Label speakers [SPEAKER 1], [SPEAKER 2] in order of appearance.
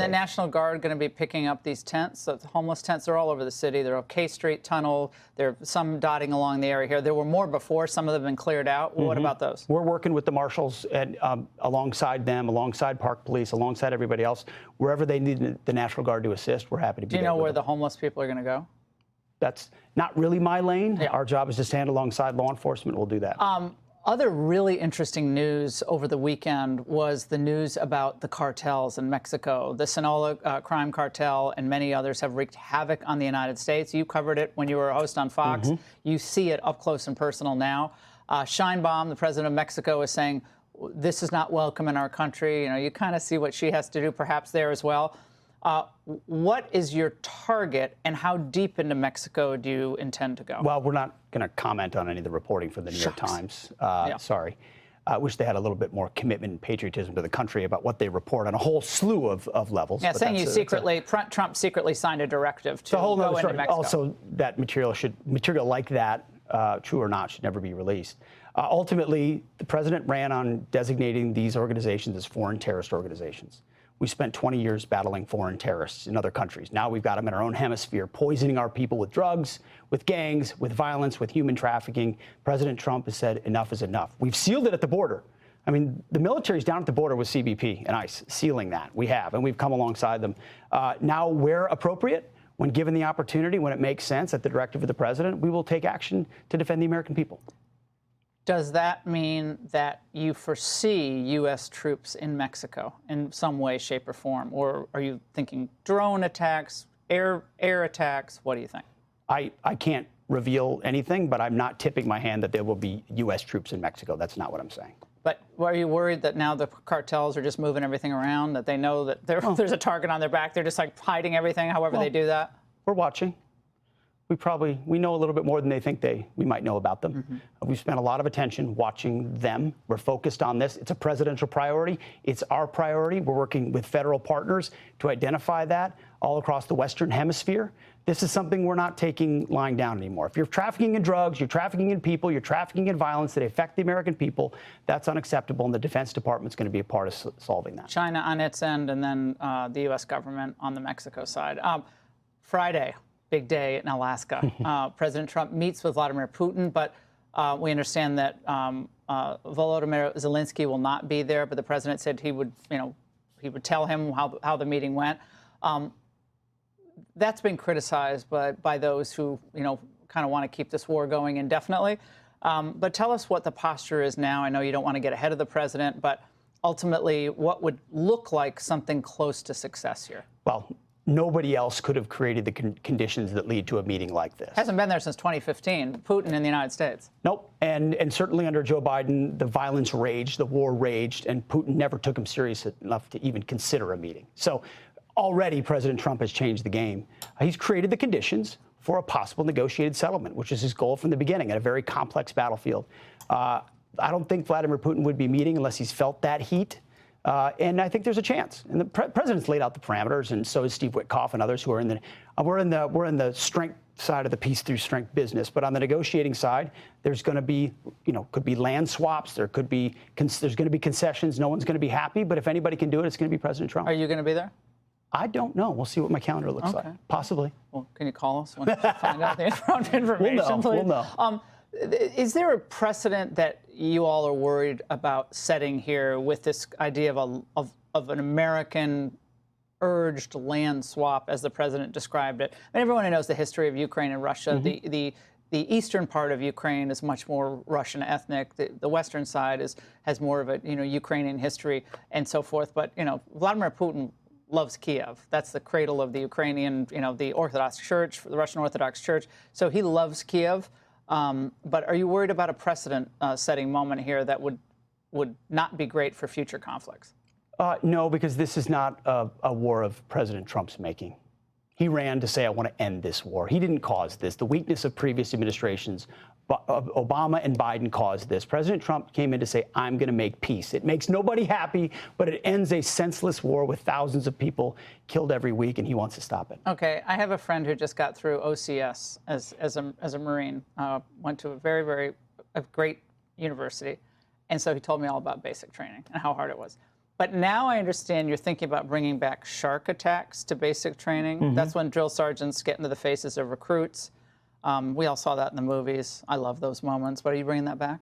[SPEAKER 1] the National Guard going to be picking up these tents? So the homeless tents are all over the city. They're on K Street Tunnel. There are some dotting along the area here. There were more before. Some of them have been cleared out. Well, what about those?
[SPEAKER 2] We're working with the marshals and alongside them, alongside Park Police, alongside everybody else. Wherever they need the National Guard to assist, we're happy to be there.
[SPEAKER 1] Do you know where the homeless people are going to go?
[SPEAKER 2] That's not really my lane. Yeah. Our job is to stand alongside law enforcement. We'll do that.
[SPEAKER 1] Other really interesting news over the weekend was the news about the cartels in Mexico. The Sinaloa crime cartel and many others have wreaked havoc on the United States. You covered it when you were a host on Fox. You see it up close and personal now. Sheinbaum, the president of Mexico, is saying this is not welcome in our country. You know, you kind of see what she has to do perhaps there as well. What is your target, and how deep into Mexico do you intend to go?
[SPEAKER 2] Well, we're not going to comment on any of the reporting from the New York Times. Sorry. I wish they had a little bit more commitment and patriotism to the country about what they report on a whole slew of levels.
[SPEAKER 1] Yeah, saying you Trump secretly signed a directive to go into Mexico.
[SPEAKER 2] Also, that material like that, true or not, should never be released. Ultimately, the president ran on designating these organizations as foreign terrorist organizations. We spent 20 years battling foreign terrorists in other countries. Now we've got them in our own hemisphere, poisoning our people with drugs, with gangs, with violence, with human trafficking. President Trump has said enough is enough. We've sealed it at the border. I mean, the military's down at the border with CBP and ICE, sealing that. We have, and we've come alongside them. Now, where appropriate, when given the opportunity, when it makes sense at the directive of the president, we will take action to defend the American people.
[SPEAKER 1] Does that mean that you foresee U.S. troops in Mexico in some way, shape, or form? Or are you thinking drone attacks, air attacks? What do you think?
[SPEAKER 2] I can't reveal anything, but I'm not tipping my hand that there will be U.S. troops in Mexico. That's not what I'm saying.
[SPEAKER 1] But are you worried that now the cartels are just moving everything around, that they know that there's a target on their back? They're just like hiding everything, however they do that?
[SPEAKER 2] We're watching. We know a little bit more than they think we might know about them. We've spent a lot of attention watching them. We're focused on this. It's a presidential priority. It's our priority. We're working with federal partners to identify that all across the Western Hemisphere. This is something we're not lying down anymore. If you're trafficking in drugs, you're trafficking in people, you're trafficking in violence that affect the American people, that's unacceptable, and the Defense Department's going to be a part of solving that.
[SPEAKER 1] China on its end, and then the U.S. government on the Mexico side. Friday. Big day in Alaska. President Trump meets with Vladimir Putin, but we understand that Volodymyr Zelensky will not be there. But the president said he would tell him how the meeting went. That's been criticized by those who kind of want to keep this war going indefinitely. But tell us what the posture is now. I know you don't want to get ahead of the president, but ultimately, what would look like something close to success here?
[SPEAKER 2] Well, nobody else could have created the conditions that lead to a meeting like this.
[SPEAKER 1] Hasn't been there since 2015. Putin in the United States.
[SPEAKER 2] Nope. And certainly under Joe Biden, the violence raged, the war raged, and Putin never took him serious enough to even consider a meeting. So already President Trump has changed the game. He's created the conditions for a possible negotiated settlement, which is his goal from the beginning at a very complex battlefield. I don't think Vladimir Putin would be meeting unless he's felt that heat. And I think there's a chance. And the president's laid out the parameters, and so is Steve Witkoff and others who are in the. We're in the strength side of the peace through strength business, but on the negotiating side, there's going to be, could be land swaps. There's going to be concessions. No one's going to be happy, but if anybody can do it, it's going to be President Trump.
[SPEAKER 1] Are you going to be there?
[SPEAKER 2] I don't know. We'll see what my calendar looks like. Possibly.
[SPEAKER 1] Well, can you call us when you find out the information, please?
[SPEAKER 2] We'll know.
[SPEAKER 1] Is there a precedent that you all are worried about setting here with this idea of an American urged land swap, as the president described it? I mean, everyone knows the history of Ukraine and Russia. The eastern part of Ukraine is much more Russian ethnic. The western side has more of a Ukrainian history and so forth. But Vladimir Putin loves Kiev. That's the cradle of the Ukrainian, the Orthodox Church, the Russian Orthodox Church. So he loves Kiev. But are you worried about a precedent-setting moment here that would not be great for future conflicts?
[SPEAKER 2] No, because this is not a war of President Trump's making. He ran to say, I want to end this war. He didn't cause this. The weakness of previous administrations, Obama and Biden caused this. President Trump came in to say, I'm going to make peace. It makes nobody happy, but it ends a senseless war with thousands of people killed every week, and he wants to stop it.
[SPEAKER 1] Okay. I have a friend who just got through OCS as a Marine, went to a very great university. And so he told me all about basic training and how hard it was. But now I understand you're thinking about bringing back shark attacks to basic training. That's when drill sergeants get into the faces of recruits. We all saw that in the movies. I love those moments. But are you bringing that back?